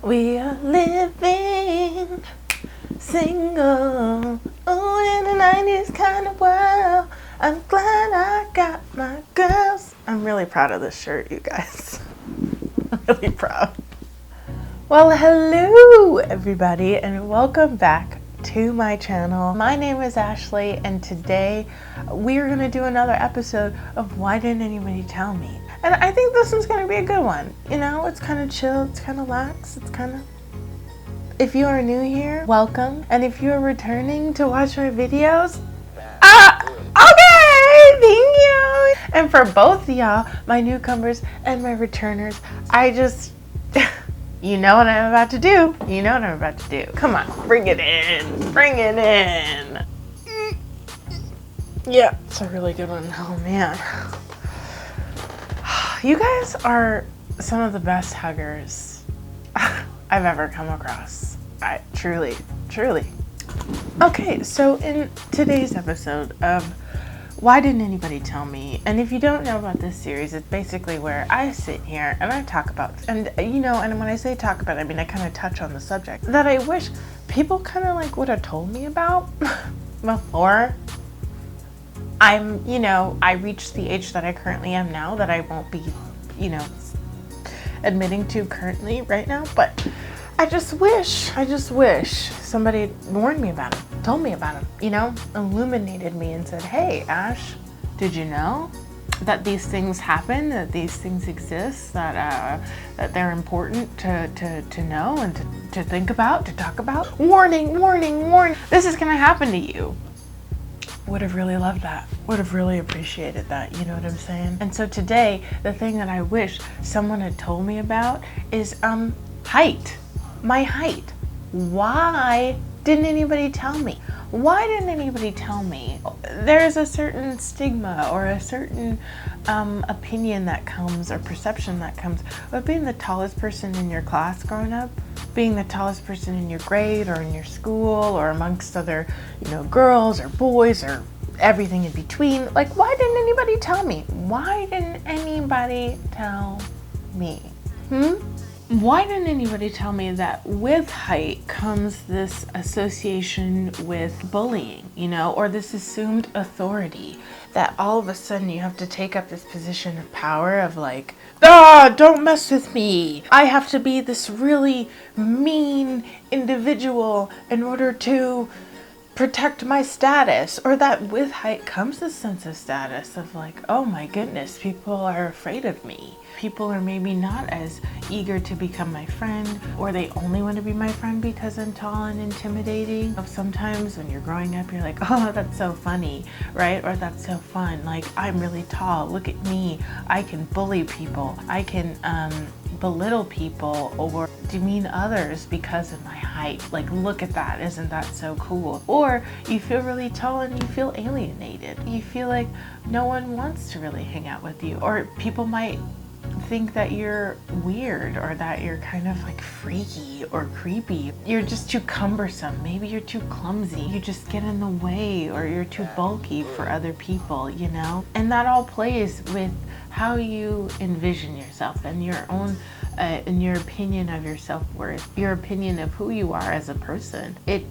We are living single. Oh, in the 90s kind of world. I'm glad I got my girls. I'm really proud of this shirt, you guys. I'm really proud. Well, hello everybody and welcome back to my channel. My name is Ashley and today we're going to do another episode of Why Didn't Anybody Tell Me? And I think this one's going to be a good one. You know, it's kind of chill, it's kind of lax, it's kind of... If you are new here, welcome. And if you are returning to watch my videos, okay, thank you. And for both of y'all, my newcomers and my returners, I just... You know what I'm about to do. You know what I'm about to do. Come on, bring it in. Bring it in. Yeah, it's a really good one. Oh man. You guys are some of the best huggers I've ever come across. Truly. Okay, so in today's episode of Why Didn't Anybody Tell Me? And if you don't know about this series, it's basically where I sit here and I talk about, and you know, and when I say talk about, I mean I kind of touch on the subject that I wish people kind of like would have told me about before I reached the age that I currently am now, that I won't be, admitting to currently right now, but I just wish somebody warned me about him, told me about him, illuminated me and said, hey, Ash, did you know that these things happen, that these things exist, that they're important to know and to think about, to talk about? Warning, this is gonna happen to you. Would have really loved that. Would have really appreciated that. You know what I'm saying? And so today, the thing that I wish someone had told me about is height. My height. Why didn't anybody tell me? Why didn't anybody tell me? There's a certain stigma or a certain opinion that comes, or perception that comes with being the tallest person in your class growing up, being the tallest person in your grade or in your school or amongst other, girls or boys or everything in between. Like, why didn't anybody tell me? Why didn't anybody tell me? Why didn't anybody tell me that with height comes this association with bullying, or this assumed authority, that all of a sudden you have to take up this position of power of like, don't mess with me. I have to be this really mean individual in order to protect my status, or that with height comes a sense of status of like, oh my goodness, people are afraid of me. People are maybe not as eager to become my friend, or they only want to be my friend because I'm tall and intimidating. Sometimes when you're growing up, you're like, oh, that's so funny, right? Or that's so fun. Like, I'm really tall. Look at me. I can bully people. I can belittle people or demean others because of my height. Like, look at that. Isn't that so cool? Or you feel really tall and you feel alienated. You feel like no one wants to really hang out with you, or people might think that you're weird, or that you're kind of like freaky or creepy. You're just too cumbersome. Maybe you're too clumsy. You just get in the way, or you're too bulky for other people, And that all plays with how you envision yourself and your own and your opinion of your self-worth, your opinion of who you are as a person. It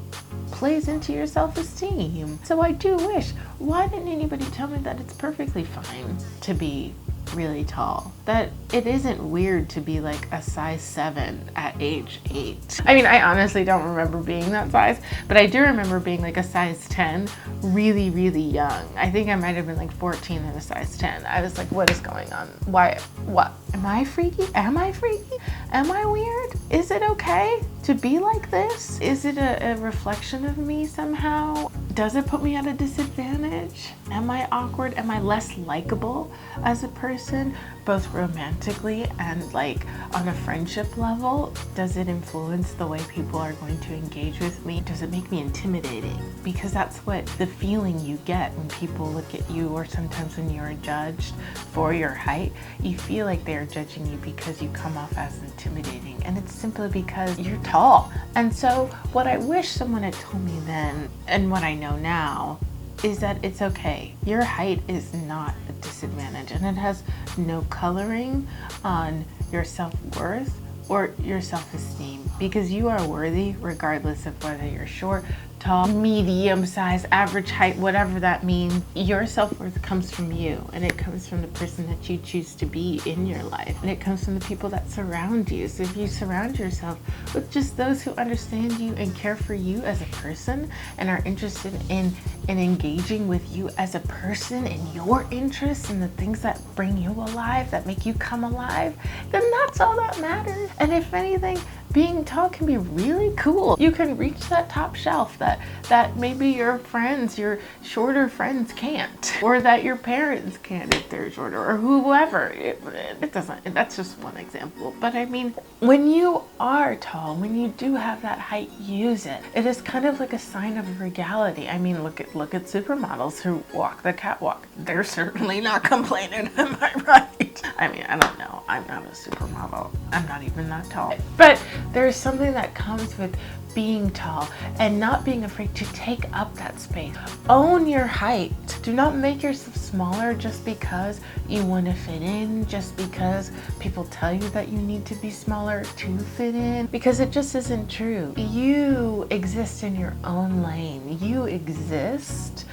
plays into your self-esteem. So I do wish, why didn't anybody tell me that it's perfectly fine to be really tall, that it isn't weird to be like a size 7 at age 8. I mean, I honestly don't remember being that size, but I do remember being like a size 10 really young. I think I might have been like 14 and a size 10. I was like, what is going on? Why? What? Am I freaky? Am I weird? Is it okay to be like this? Is it a reflection of me somehow? Does it put me at a disadvantage? Am I awkward? Am I less likable as a person, both romantically and like on a friendship level? Does it influence the way people are going to engage with me? Does it make me intimidating? Because that's what the feeling you get when people look at you, or sometimes when you're judged for your height, you feel like they're judging you because you come off as intimidating, and it's simply because you're tall. And so what I wish someone had told me then, and what I know now, is that it's okay. Your height is not a disadvantage, and it has no coloring on your self-worth or your self-esteem, because you are worthy regardless of whether you're short, tall, medium size, average height, whatever that means. Your self-worth comes from you, and it comes from the person that you choose to be in your life, and it comes from the people that surround you. So if you surround yourself with just those who understand you and care for you as a person and are interested in engaging with you as a person and your interests and the things that bring you alive, that make you come alive, then that's all that matters. And if anything, being tall can be really cool. You can reach that top shelf that maybe your friends, your shorter friends can't, or that your parents can't if they're shorter, or whoever. It doesn't, that's just one example. But I mean, when you are tall, when you do have that height, use it. It is kind of like a sign of regality. I mean, look at supermodels who walk the catwalk. They're certainly not complaining, am I right? I mean, I don't know. I'm not a supermodel. I'm not even that tall. But there's something that comes with being tall and not being afraid to take up that space. Own your height. Do not make yourself smaller just because you want to fit in, just because people tell you that you need to be smaller to fit in, because it just isn't true. You exist in your own lane. You exist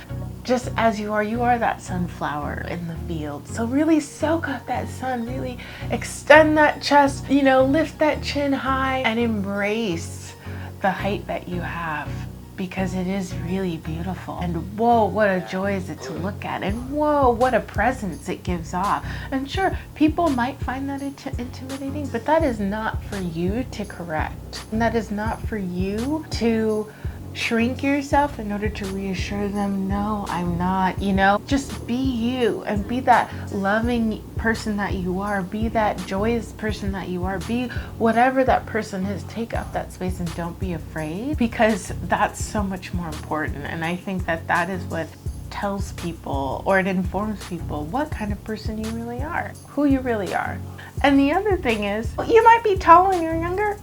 just as you are. You are that sunflower in the field. So really soak up that sun, really extend that chest, lift that chin high and embrace the height that you have, because it is really beautiful. And whoa, what a joy is it to look at, and whoa, what a presence it gives off. And sure, people might find that intimidating, but that is not for you to correct, and that is not for you to shrink yourself in order to reassure them, no, I'm not, just be you and be that loving person that you are, be that joyous person that you are, be whatever that person is. Take up that space and don't be afraid, because that's so much more important. And I think that is what tells people, or it informs people, what kind of person you really are, who you really are. And the other thing is, you might be tall when you're younger,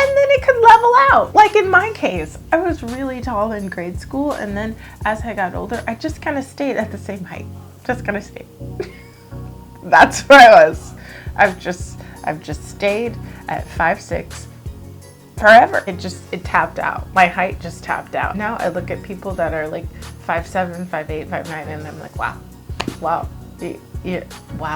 and then it could level out. Like in my case, I was really tall in grade school, and then as I got older, I just kind of stayed at the same height. Just kind of stayed. That's where I was. I've just stayed at 5'6" forever. It tapped out. My height just tapped out. Now I look at people that are like 5'7", 5'8", 5'9", and I'm like, wow, wow,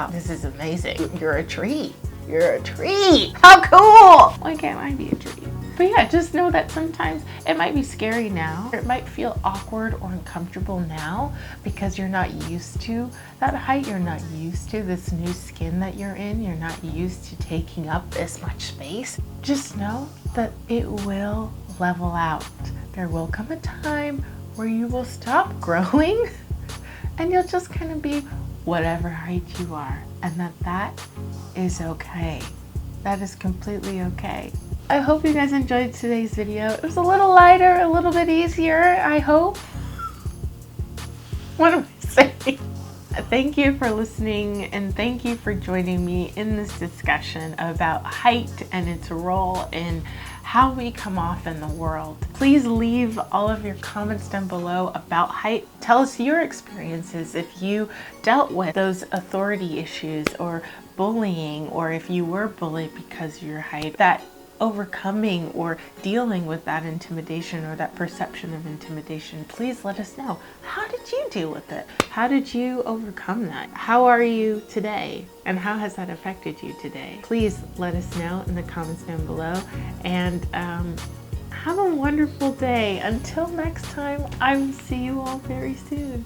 this is amazing. You're a tree. You're a tree. How cool! Why can't I be a tree? But yeah, just know that sometimes it might be scary now. It might feel awkward or uncomfortable now because you're not used to that height. You're not used to this new skin that you're in. You're not used to taking up this much space. Just know that it will level out. There will come a time where you will stop growing and you'll just kind of be whatever height you are, and that is okay. That is completely okay. I hope you guys enjoyed today's video. It was a little lighter, a little bit easier, I hope. What am I saying? Thank you for listening, and thank you for joining me in this discussion about height and its role in how we come off in the world. Please leave all of your comments down below about height. Tell us your experiences if you dealt with those authority issues or bullying, or if you were bullied because of your height, that overcoming or dealing with that intimidation or that perception of intimidation. Please let us know. How did you deal with it? How did you overcome that? How are you today? And how has that affected you today? Please let us know in the comments down below, and have a wonderful day. Until next time, I will see you all very soon.